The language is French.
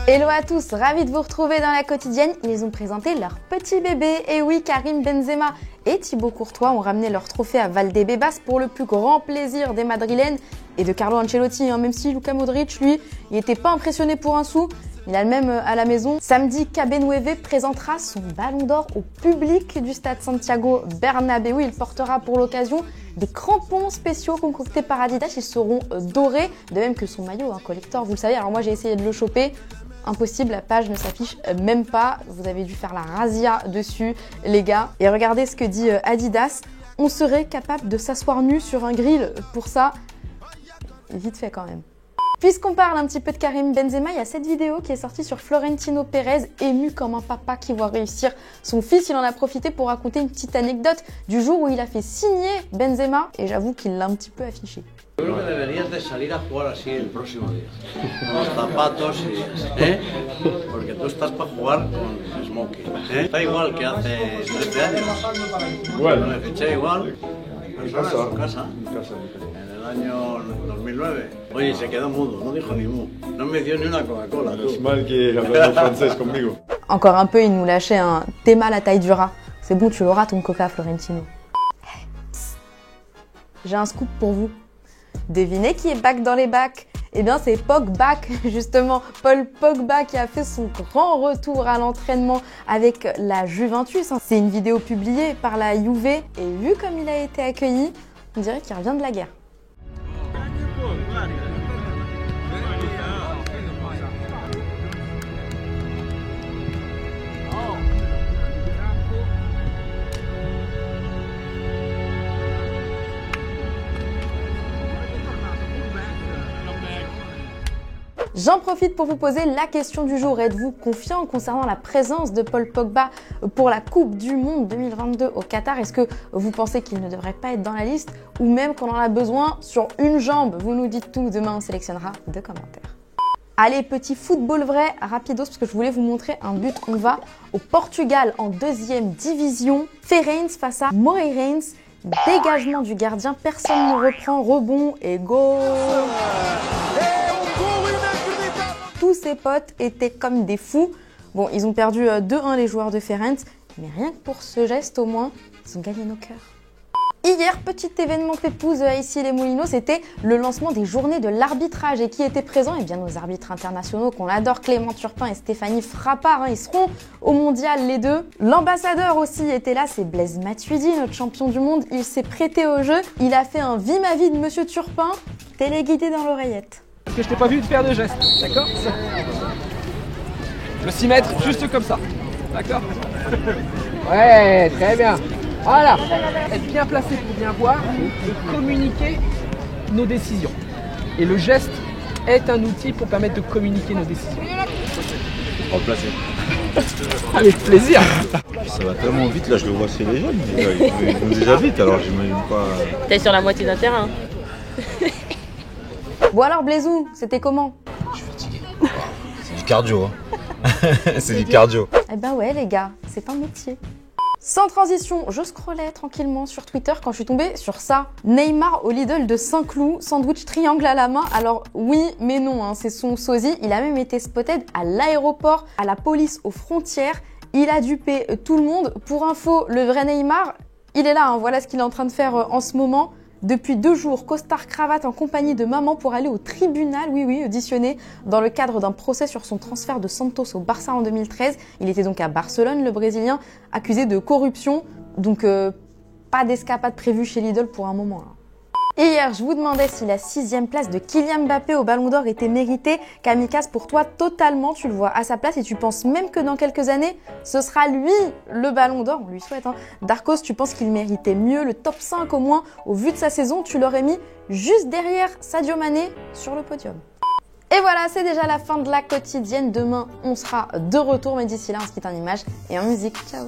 Hello à tous, ravi de vous retrouver dans la quotidienne. Ils ont présenté leur petit bébé. Et oui, Karim Benzema et Thibaut Courtois ont ramené leur trophée à Valdebebas pour le plus grand plaisir des Madrilènes et de Carlo Ancelotti. Même si Luka Modric, lui, il n'était pas impressionné pour un sou. Il a le même à la maison. Samedi, Cabenueve présentera son ballon d'or au public du stade Santiago Bernabéu. Il portera pour l'occasion des crampons spéciaux concoctés par Adidas. Ils seront dorés, de même que son maillot collector, vous le savez. Alors moi, j'ai essayé de le choper. Impossible, la page ne s'affiche même pas. Vous avez dû faire la razzia dessus, les gars. Et regardez ce que dit Adidas. On serait capable de s'asseoir nu sur un grill pour ça. Vite fait quand même. Puisqu'on parle un petit peu de Karim Benzema, il y a cette vidéo qui est sortie sur Florentino Pérez, ému comme un papa qui voit réussir son fils. Il en a profité pour raconter une petite anecdote du jour où il a fait signer Benzema, et j'avoue qu'il l'a un petit peu affiché. Yo creo que deberías de salir a jugar así el próximo día, con los zapatos y ¿eh? Porque tú estás para jugar con smoking, ¿eh? Está igual que hace 13 años. Bueno, me fiché igual, persona en su casa, en el año 2009. Oye, se quedó mudo, no dijo ni mu, no me dio ni una Coca-Cola. Es mal que hablas francés conmigo. Encore un peu, il nous lâchait un « mal la taille du rat ». C'est bon, tu l'auras ton Coca, Florentino. J'ai un scoop pour vous. Devinez qui est back dans les bacs? Eh bien, c'est Pogba, justement, Paul Pogba qui a fait son grand retour à l'entraînement avec la Juventus. C'est une vidéo publiée par la Juve et vu comme il a été accueilli, on dirait qu'il revient de la guerre. J'en profite pour vous poser la question du jour. Êtes-vous confiant concernant la présence de Paul Pogba pour la Coupe du Monde 2022 au Qatar? Est-ce que vous pensez qu'il ne devrait pas être dans la liste ou même qu'on en a besoin sur une jambe? Vous nous dites tout, demain on sélectionnera 2 commentaires. Allez, petit football vrai, rapidos, parce que je voulais vous montrer un but. On va au Portugal en 2e division. Ferenc face à Moreirense. Dégagement du gardien, personne ne reprend, rebond et goal. Tous ses potes étaient comme des fous. Bon, ils ont perdu 2-1 les joueurs de Ferenc, mais rien que pour ce geste au moins, ils ont gagné nos cœurs. Hier, petit événement pépouze ici les Moulineaux, c'était le lancement des journées de l'arbitrage. Et qui était présent? Eh bien nos arbitres internationaux qu'on adore, Clément Turpin et Stéphanie Frappard, ils seront au mondial les deux. L'ambassadeur aussi était là, c'est Blaise Matuidi, notre champion du monde. Il s'est prêté au jeu, il a fait un vie ma vie de Monsieur Turpin, téléguidé dans l'oreillette. Parce que je t'ai pas vu de faire de gestes, d'accord? Le 6 mètres, juste comme ça, d'accord? Ouais, très bien. Voilà. Être bien placé pour bien voir et communiquer nos décisions. Et le geste est un outil pour permettre de communiquer nos décisions. Remplacé. Avec plaisir. Ça va tellement vite, là je le vois chez les jeunes. Ils vont déjà vite, alors j'imagine pas. T'es sur la moitié d'un terrain. Bon alors Blaisou, c'était comment? Je suis fatigué. C'est du cardio. Hein. C'est du cardio. Eh ben ouais les gars, c'est un métier. Sans transition, je scrollais tranquillement sur Twitter quand je suis tombée sur ça. Neymar au Lidl de Saint-Cloud, sandwich triangle à la main. Alors oui, mais non, hein, c'est son sosie. Il a même été spotted à l'aéroport, à la police aux frontières. Il a dupé tout le monde. Pour info, le vrai Neymar, il est là. Hein, voilà ce qu'il est en train de faire en ce moment. Depuis 2 jours, costard cravate en compagnie de maman pour aller au tribunal, oui, auditionné dans le cadre d'un procès sur son transfert de Santos au Barça en 2013. Il était donc à Barcelone, le Brésilien, accusé de corruption. Donc pas d'escapade prévue chez Lidl pour un moment. Là. Et hier, je vous demandais si la 6e place de Kylian Mbappé au Ballon d'Or était méritée. Kamikaze, pour toi, totalement, tu le vois à sa place et tu penses même que dans quelques années, ce sera lui le Ballon d'Or. On lui souhaite. Hein. Darkos, tu penses qu'il méritait mieux, le top 5 au moins. Au vu de sa saison, tu l'aurais mis juste derrière Sadio Mané sur le podium. Et voilà, c'est déjà la fin de la quotidienne. Demain, on sera de retour, mais d'ici là, on se quitte en images et en musique. Ciao!